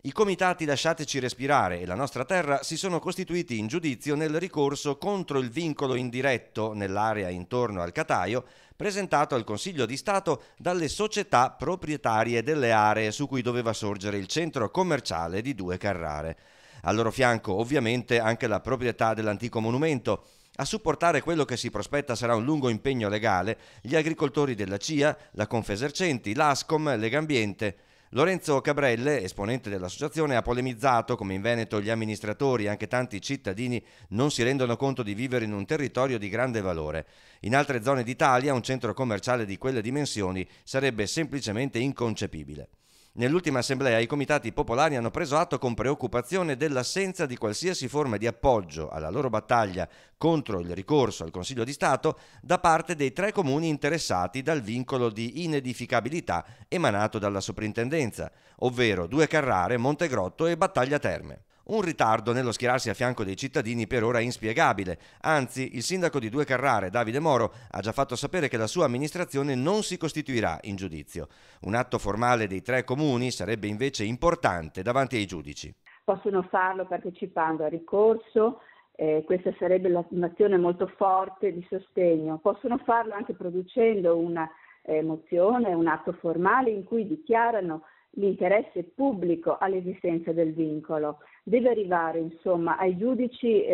I comitati Lasciateci respirare e La nostra terra si sono costituiti in giudizio nel ricorso contro il vincolo indiretto nell'area intorno al Cataio presentato al Consiglio di Stato dalle società proprietarie delle aree su cui doveva sorgere il centro commerciale di Due Carrare. Al loro fianco, ovviamente, anche la proprietà dell'antico monumento. A supportare quello che si prospetta sarà un lungo impegno legale gli agricoltori della CIA, la Confesercenti, l'Ascom, Legambiente. Lorenzo Cabrelle, esponente dell'associazione, ha polemizzato come in Veneto gli amministratori e anche tanti cittadini non si rendono conto di vivere in un territorio di grande valore. In altre zone d'Italia un centro commerciale di quelle dimensioni sarebbe semplicemente inconcepibile. Nell'ultima assemblea i comitati popolari hanno preso atto con preoccupazione dell'assenza di qualsiasi forma di appoggio alla loro battaglia contro il ricorso al Consiglio di Stato da parte dei 3 comuni interessati dal vincolo di inedificabilità emanato dalla soprintendenza, ovvero Due Carrare, Montegrotto e Battaglia Terme. Un ritardo nello schierarsi a fianco dei cittadini per ora inspiegabile. Anzi, il sindaco di Due Carrare, Davide Moro, ha già fatto sapere che la sua amministrazione non si costituirà in giudizio. Un atto formale dei 3 comuni sarebbe invece importante davanti ai giudici. Possono farlo partecipando al ricorso, questa sarebbe un'azione molto forte di sostegno. Possono farlo anche producendo una mozione, un atto formale in cui dichiarano l'interesse pubblico all'esistenza del vincolo. Deve arrivare insomma ai giudici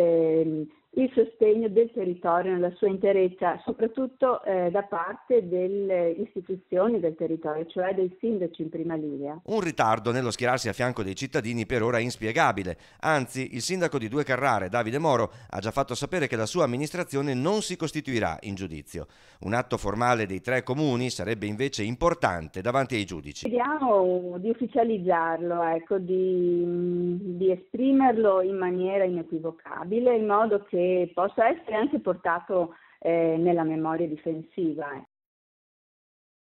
il sostegno del territorio nella sua interezza, soprattutto da parte delle istituzioni del territorio, cioè dei sindaci in prima linea. Un ritardo nello schierarsi a fianco dei cittadini per ora inspiegabile. Anzi, il sindaco di Due Carrare, Davide Moro, ha già fatto sapere che la sua amministrazione non si costituirà in giudizio. Un atto formale dei 3 comuni sarebbe invece importante davanti ai giudici. Chiediamo di ufficializzarlo, ecco, di esprimerlo in maniera inequivocabile, in modo che possa essere anche portato nella memoria difensiva.